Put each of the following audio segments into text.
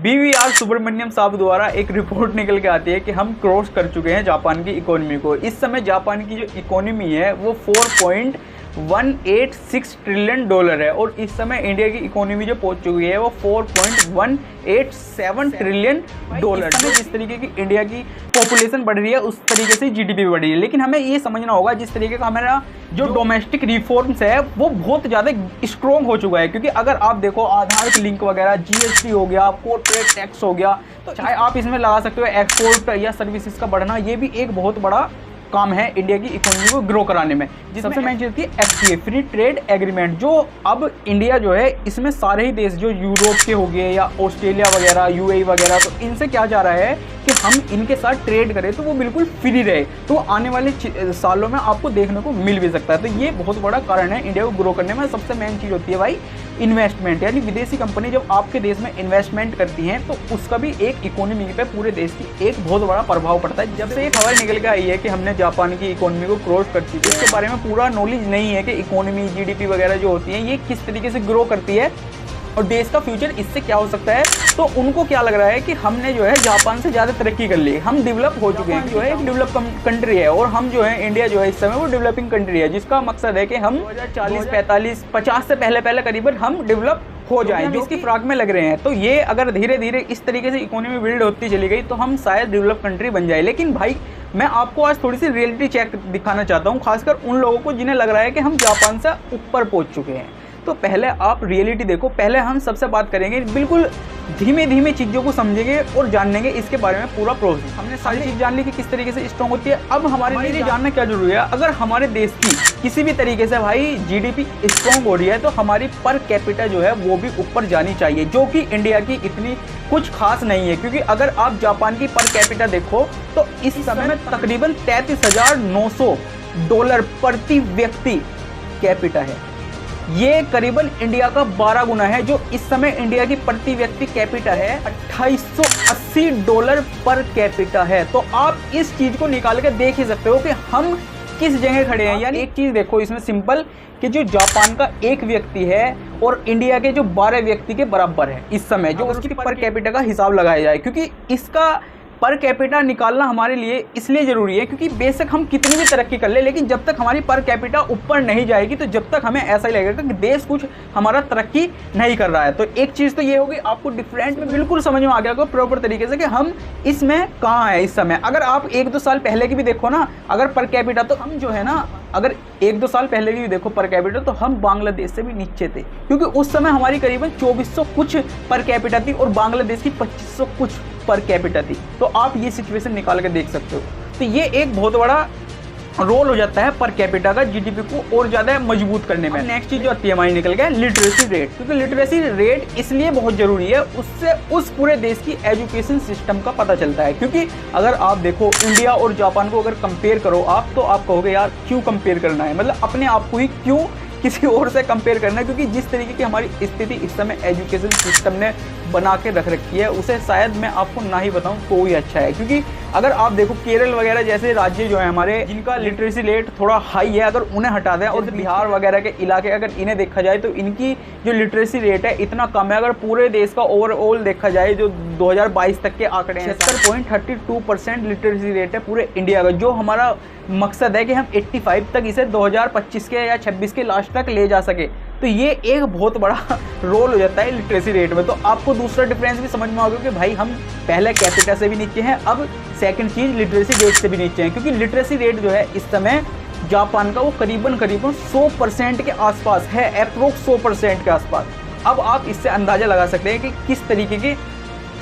BVR Subramaniam साहब द्वारा एक रिपोर्ट निकल के आती है कि हम क्रॉस कर चुके हैं जापान की इकोनॉमी को। इस समय जापान की जो इकोनॉमी है वो 4.186 ट्रिलियन डॉलर है और इस समय इंडिया की इकोनॉमी जो पहुंच चुकी है वो 4.187 ट्रिलियन डॉलर। जिस तरीके की इंडिया की पॉपुलेशन बढ़ रही है उस तरीके से GDP बढ़ रही है, लेकिन हमें ये समझना होगा जिस तरीके का हमारा जो डोमेस्टिक रिफॉर्म्स है वो बहुत ज़्यादा स्ट्रॉन्ग हो चुका है। क्योंकि अगर आप देखो आधार की लिंक वगैरह, GST हो गया, कॉर्पोरेट टैक्स हो गया, तो चाहे आप इसमें लगा सकते हो एक्सपोर्ट या सर्विसेज का बढ़ना, ये भी एक बहुत बड़ा काम है इंडिया की इकोनॉमी को ग्रो कराने में। सबसे मेन चीज़ थी FTA फ्री ट्रेड एग्रीमेंट, जो अब इंडिया जो है इसमें सारे ही देश जो यूरोप के हो गए या ऑस्ट्रेलिया वगैरह, UAE वगैरह, तो इनसे क्या जा रहा है कि हम इनके साथ ट्रेड करें तो वो बिल्कुल फ्री रहे। तो आने वाले सालों में आपको देखने को मिल भी सकता है। तो ये बहुत बड़ा कारण है इंडिया को ग्रो करने में। सबसे मेन चीज़ होती है भाई इन्वेस्टमेंट, यानी विदेशी कंपनी जब आपके देश में इन्वेस्टमेंट करती हैं तो उसका भी एक इकोनॉमी पे, पूरे देश की एक बहुत बड़ा प्रभाव पड़ता है। जब से ये खबर निकल के आई है कि हमने जापान की इकोनॉमी को क्रॉस कर चुकी है, इसके बारे में पूरा नॉलेज नहीं है कि इकोनॉमी, GDP वगैरह जो होती है ये किस तरीके से ग्रो करती है और देश का फ्यूचर इससे क्या हो सकता है। तो उनको क्या लग रहा है कि हमने जो है जापान से ज़्यादा तरक्की कर ली, हम डेवलप हो चुके हैं, जो है एक डेवलप कंट्री है, और हम जो है इंडिया जो है इस समय वो डेवलपिंग कंट्री है, जिसका मकसद है कि हम 2040, 45, 50 से पहले करीबन हम डेवलप हो जाएं, जो इसकी फ्राक में लग रहे हैं। तो ये अगर धीरे धीरे इस तरीके से इकोनॉमी बिल्ड होती चली गई तो हम शायद डेवलप कंट्री बन जाए। लेकिन भाई मैं आपको आज थोड़ी सी रियलिटी चेक दिखाना चाहता हूँ, खासकर उन लोगों को जिन्हें लग रहा है कि हम जापान से ऊपर पहुँच चुके हैं। तो पहले आप रियलिटी देखो। पहले हम सबसे बात करेंगे, बिल्कुल धीमे धीमे चीज़ों को समझेंगे और जानेंगे इसके बारे में पूरा प्रोसेस। हमने सारी चीज़ जान ली कि किस तरीके से स्ट्रॉन्ग होती है। अब हमारे लिए जानना क्या जरूरी है, अगर हमारे देश की किसी भी तरीके से भाई GDP स्ट्रॉन्ग हो रही है तो हमारी पर कैपिटा जो है वो भी ऊपर जानी चाहिए, जो कि इंडिया की इतनी कुछ खास नहीं है। क्योंकि अगर आप जापान की पर कैपिटा देखो तो इस समय तकरीबन 33,900 डॉलर प्रति व्यक्ति कैपिटा है। ये करीबन इंडिया का 12 गुना है। जो इस समय इंडिया की प्रति व्यक्ति कैपिटा है 2880 डॉलर पर कैपिटा है। तो आप इस चीज को निकाल के देख ही सकते हो कि हम किस जगह खड़े हैं। यानी एक चीज देखो इसमें सिंपल, कि जो जापान का एक व्यक्ति है और इंडिया के जो 12 व्यक्ति के बराबर है इस समय, जो उसकी पर कैपिटा का हिसाब लगाया जाए। क्योंकि इसका पर कैपिटा निकालना हमारे लिए इसलिए ज़रूरी है क्योंकि बेशक हम कितनी भी तरक्की कर ले, लेकिन जब तक हमारी पर कैपिटा ऊपर नहीं जाएगी तो जब तक हमें ऐसा ही लगेगा कि देश कुछ हमारा तरक्की नहीं कर रहा है। तो एक चीज़ तो ये होगी, आपको डिफरेंट में बिल्कुल समझ में आ गया होगा प्रॉपर तरीके से कि हम इसमें कहाँ हैं इस समय। अगर आप 1-2 साल पहले की भी देखो ना, अगर पर कैपिटा, तो हम जो है ना, अगर 1-2 साल पहले की भी देखो पर कैपिटा, तो हम बांग्लादेश से भी नीचे थे। क्योंकि उस समय हमारी करीबन 2400 कुछ पर कैपिटा थी और बांग्लादेश की 2500 कुछ पर कैपिटा थी। तो आप ये सिचुएशन निकाल के देख सकते हो। तो ये एक बहुत बड़ा रोल हो जाता है पर कैपिटा का GDP को और ज़्यादा मजबूत करने में। नेक्स्ट चीज़ जो आती है हमारी निकल गया लिटरेसी रेट। क्योंकि लिटरेसी रेट इसलिए बहुत ज़रूरी है, उससे उस पूरे देश की एजुकेशन सिस्टम का पता चलता है। क्योंकि अगर आप देखो इंडिया और जापान को अगर कंपेयर करो आप, तो आप कहोगे यार क्यों कंपेयर करना है, मतलब अपने आप को ही क्यों किसी और से कंपेयर करना है। क्योंकि जिस तरीके की हमारी स्थिति इस समय एजुकेशन सिस्टम ने बना के रख रखी है उसे शायद मैं आपको ना ही बताऊं तो ही अच्छा है। क्योंकि अगर आप देखो केरल वगैरह जैसे राज्य जो है हमारे, जिनका लिटरेसी रेट थोड़ा हाई है, अगर उन्हें हटा दें और बिहार वगैरह के इलाके अगर इन्हें देखा जाए तो इनकी जो लिटरेसी रेट है इतना कम है। अगर पूरे देश का ओवरऑल देखा जाए जो 2022 तक के आंकड़े हैं, 76.32% लिटरेसी रेट है पूरे इंडिया का। जो हमारा मकसद है कि हम 85 तक इसे 2025 के या 26 के लास्ट तक ले जा सके। तो ये एक बहुत बड़ा रोल हो जाता है लिटरेसी रेट में। तो आपको दूसरा डिफरेंस भी समझ में आ गया कि भाई हम पहले कैपिटा से भी नीचे हैं, अब सेकंड चीज़ लिटरेसी रेट से भी नीचे हैं। क्योंकि लिटरेसी रेट जो है इस समय जापान का वो करीबन 100% के आसपास है, अप्रोक्स 100% के आसपास। अब आप इससे अंदाज़ा लगा सकते हैं कि किस तरीके की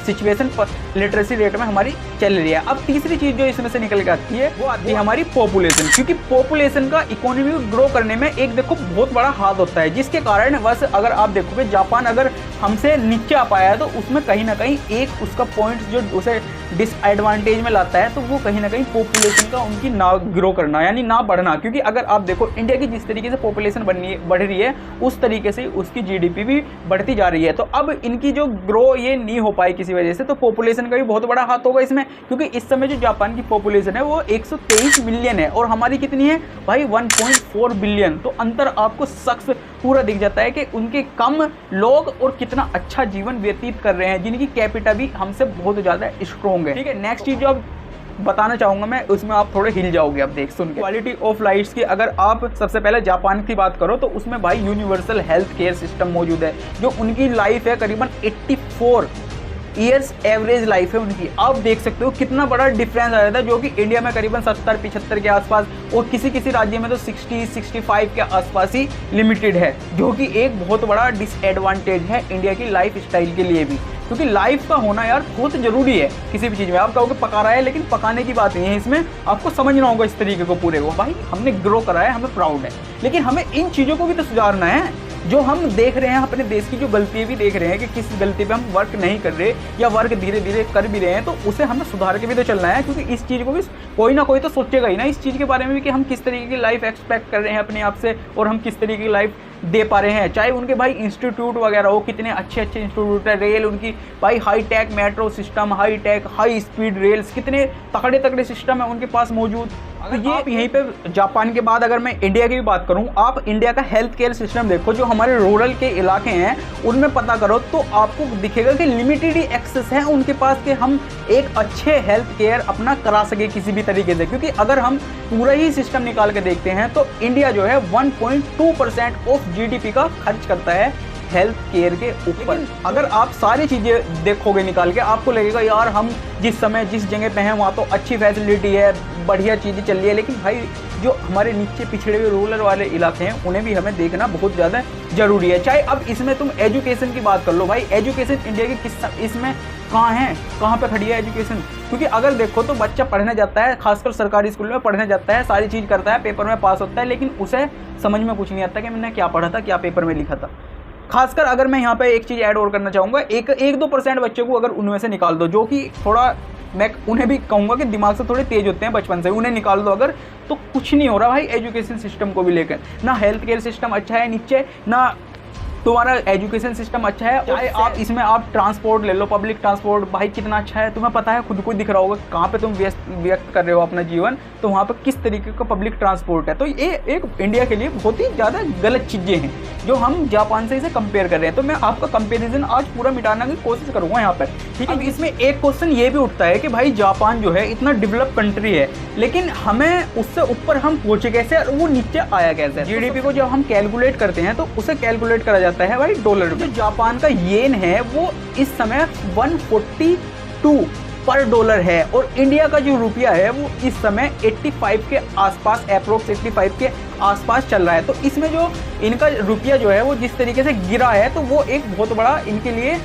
सिचुएशन पर लिटरेसी रेट में हमारी चल रही है। अब तीसरी चीज़ जो इसमें से निकल के आती है वो आती है हमारी पॉपुलेशन। क्योंकि पॉपुलेशन का इकोनॉमी को ग्रो करने में एक देखो बहुत बड़ा हाथ होता है, जिसके कारण बस अगर आप देखोगे जापान अगर हमसे नीचे आ पाया है तो उसमें कहीं ना कहीं एक उसका पॉइंट जो उसे डिसएडवांटेज में लाता है, तो वो कहीं ना कहीं पॉपुलेशन का उनकी ना ग्रो करना, यानी ना बढ़ना। क्योंकि अगर आप देखो इंडिया की जिस तरीके से पॉपुलेशन बढ़ रही है उस तरीके से उसकी GDP भी बढ़ती जा रही है। तो अब इनकी जो ग्रो ये नहीं हो पाई किसी वजह से, तो पॉपुलेशन का भी बहुत बड़ा हाथ होगा इसमें। क्योंकि इस समय जो जापान की पॉपुलेशन है वो 123 मिलियन है और हमारी कितनी है भाई 1.4 बिलियन। तो अंतर आपको शख्स पूरा दिख जाता है कि उनके कम लोग और कितना अच्छा जीवन व्यतीत कर रहे हैं, जिनकी कैपिटा भी हमसे बहुत ज़्यादा स्ट्रॉन्ग है। ठीक है, नेक्स्ट चीज़ जो अब बताना चाहूँगा मैं, उसमें आप थोड़े हिल जाओगे अब देख सुन के। क्वालिटी ऑफ लाइफ्स की अगर आप सबसे पहले जापान की बात करो तो उसमें भाई यूनिवर्सल हेल्थ केयर सिस्टम मौजूद है। जो उनकी लाइफ है करीबन 84 ईयर्स एवरेज लाइफ है उनकी। आप देख सकते हो कितना बड़ा डिफरेंस आ जाता है, जो कि इंडिया में करीबन 70-75 के आसपास और किसी किसी राज्य में तो 60-65 के आसपास ही लिमिटेड है, जो कि एक बहुत बड़ा डिसएडवांटेज है इंडिया की लाइफ स्टाइल के लिए भी। क्योंकि लाइफ का होना यार बहुत जरूरी है किसी भी चीज़ में। आप कहोगे पका रहा है, लेकिन पकाने की बात नहीं है, इसमें आपको समझना होगा इस तरीके को पूरे को। भाई हमने ग्रो करा है, हमें प्राउड है, लेकिन हमें इन चीज़ों को भी तो सुधारना है। जो हम देख रहे हैं अपने देश की जो गलतियाँ भी देख रहे हैं कि किस गलती पे हम वर्क नहीं कर रहे या वर्क धीरे धीरे कर भी रहे हैं, तो उसे हमें सुधार के भी तो चलना है। क्योंकि इस चीज़ को भी कोई ना कोई तो सोचेगा ही ना इस चीज़ के बारे में भी कि हम किस तरीके की लाइफ एक्सपेक्ट कर रहे हैं अपने आप से और हम किस तरीके की लाइफ दे पा रहे हैं। चाहे उनके भाई इंस्टीट्यूट वगैरह हो, कितने अच्छे अच्छे इंस्टीट्यूट है, रेल उनकी भाई high tech metro system, high tech high speed rails, कितने तगड़े तगड़े सिस्टम है उनके पास मौजूद। ये आप यहीं पे जापान के बाद अगर मैं इंडिया की भी बात करूं, आप इंडिया का हेल्थ केयर सिस्टम देखो, जो हमारे रूरल के इलाके हैं उनमें पता करो तो आपको दिखेगा कि लिमिटेड ही एक्सेस है उनके पास कि हम एक अच्छे हेल्थ केयर अपना करा सके किसी भी तरीके से। क्योंकि अगर हम पूरा ही सिस्टम निकाल के देखते हैं तो इंडिया जो है 1.2% ऑफ जीडीपी का खर्च करता है हेल्थ केयर के ऊपर। अगर आप सारी चीज़ें देखोगे निकाल के, आपको लगेगा यार हम जिस समय जिस जगह पे हैं वहाँ तो अच्छी फैसिलिटी है, बढ़िया चीज़ें चल रही है, लेकिन भाई जो हमारे नीचे पिछड़े हुए रूरल वाले इलाके हैं उन्हें भी हमें देखना बहुत ज़्यादा ज़रूरी है। चाहे अब इसमें तुम एजुकेशन की बात कर लो, भाई एजुकेशन इंडिया की किस इसमें कहाँ है, कहाँ पे खड़ी है एजुकेशन। क्योंकि अगर देखो तो बच्चा पढ़ने जाता है, खासकर सरकारी स्कूल में पढ़ने जाता है, सारी चीज़ करता है, पेपर में पास होता है, लेकिन उसे समझ में कुछ नहीं आता कि मैंने क्या पढ़ा था, क्या पेपर में लिखा था। खासकर अगर मैं यहाँ पे एक चीज़ ऐड और करना चाहूँगा, 1-2% बच्चों को अगर उनमें से निकाल दो, जो कि थोड़ा मैं उन्हें भी कहूँगा कि दिमाग से थोड़े तेज होते हैं बचपन से, उन्हें निकाल दो अगर, तो कुछ नहीं हो रहा भाई एजुकेशन सिस्टम को भी लेकर। ना हेल्थ केयर सिस्टम अच्छा है नीचे, ना तुम्हारा एजुकेशन सिस्टम अच्छा है। चाहे आप इसमें आप ट्रांसपोर्ट ले लो, पब्लिक ट्रांसपोर्ट भाई कितना अच्छा है, तुम्हें पता है, खुद को दिख रहा होगा कहाँ पे तुम व्यक्त कर रहे हो अपना जीवन, तो वहाँ पे किस तरीके का पब्लिक ट्रांसपोर्ट है। तो ये एक इंडिया के लिए बहुत ही ज़्यादा गलत चीज़ें हैं जो हम जापान से इसे कंपेयर कर रहे हैं। तो मैं आपका कंपेरिजन आज पूरा मिटाने की कोशिश करूँगा यहाँ पर, ठीक है। अब इसमें एक क्वेश्चन ये भी उठता है कि भाई जापान जो है इतना डेवलप कंट्री है, लेकिन हमें उससे ऊपर हम पहुँचे कैसे और वो नीचे आया कैसे। जीडीपी को जब हम कैलकुलेट करते हैं तो उसे कैलकुलेट करा जाता है भाई डॉलर में। जापान का येन है वो इस समय 142 पर डॉलर है, और इंडिया का जो रुपया है वो इस समय 85 के आसपास, अप्रोक्स 85 के आसपास चल रहा है। तो इसमें जो इनका रुपया जो है वो जिस तरीके से गिरा है, तो वो एक बहुत बड़ा इनके लिए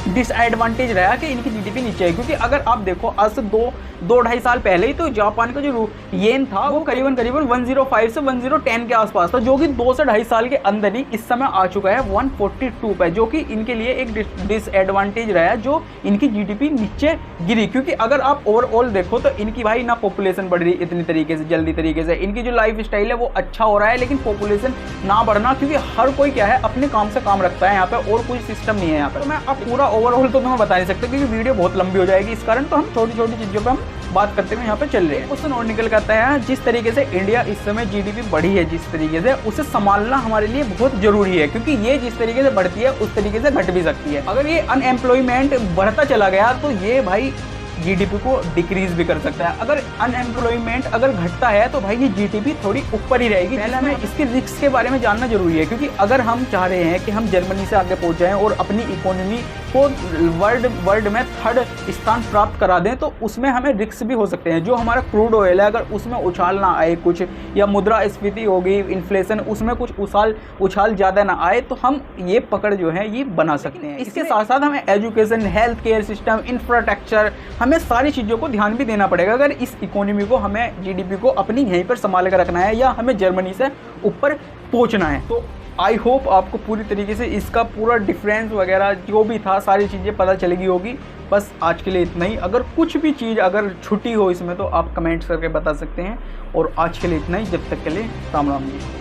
डिसएडवांटेज रहा कि इनकी जीडीपी नीचे है। क्योंकि अगर आप देखो आज से 2-2.5 साल पहले ही तो जापान का जो येन था वो करीबन 105 से 1010 के आसपास था, जो कि 2 से 2.5 साल के अंदर ही इस समय आ चुका है 142 पे, जो कि इनके लिए एक डिसएडवांटेज रहा है, जो इनकी जीडीपी नीचे गिरी। क्योंकि अगर आप ओवरऑल देखो तो इनकी भाई ना पॉपुलेशन बढ़ रही इतनी तरीके से जल्दी तरीके से, इनकी जो लाइफ स्टाइल है वो अच्छा हो रहा है, लेकिन पॉपुलेशन ना बढ़ना, क्योंकि हर कोई क्या है अपने काम से काम रखता है यहाँ पे, और कोई सिस्टम नहीं है यहाँ पे। तो मैं अब पूरा ओवरऑल तो मैं बता नहीं सकता क्योंकि वीडियो बहुत लंबी हो जाएगी इस कारण, तो हम छोटी छोटी चीज़ों पे हम बात करते हुए यहाँ पे चल रहे हैं। क्वेश्चन और निकल करता है, जिस तरीके से इंडिया इस समय जीडीपी बढ़ी है, जिस तरीके से उसे संभालना हमारे लिए बहुत जरूरी है, क्योंकि ये जिस तरीके से बढ़ती है उस तरीके से घट भी सकती है। अगर ये अनएम्प्लॉयमेंट बढ़ता चला गया तो ये भाई जीडीपी को डिक्रीज भी कर सकता है। अगर अनएम्प्लॉयमेंट अगर घटता है तो भाई ये जीडीपी थोड़ी ऊपर ही रहेगी। पहले हमें इसके रिस्क के बारे में जानना जरूरी है, क्योंकि अगर हम चाह रहे हैं कि हम जर्मनी से आगे पहुंच जाएं और अपनी इकोनॉमी को वर्ल्ड में 3rd स्थान प्राप्त करा दें, तो उसमें हमें रिस्क भी हो सकते हैं। जो हमारा क्रूड ऑयल है अगर उसमें उछाल ना आए कुछ, या मुद्रास्फीति होगी, इन्फ्लेशन, उसमें कुछ उछाल ज़्यादा ना आए, तो हम ये पकड़ जो है ये बना सकते हैं। इसके साथ साथ हमें education, health care system, infrastructure, हमें सारी चीज़ों को ध्यान भी देना पड़ेगा अगर इस इकोनॉमी को, हमें जीडीपी को अपनी यहीं पर संभाल कर रखना है या हमें जर्मनी से ऊपर पहुंचना है। तो आई होप आपको पूरी तरीके से इसका पूरा डिफरेंस वगैरह जो भी था सारी चीज़ें पता चलेगी होगी। बस आज के लिए इतना ही। अगर कुछ भी चीज़ अगर छुट्टी हो इसमें तो आप कमेंट्स करके बता सकते हैं, और आज के लिए इतना ही। जब तक के लिए राम राम जी।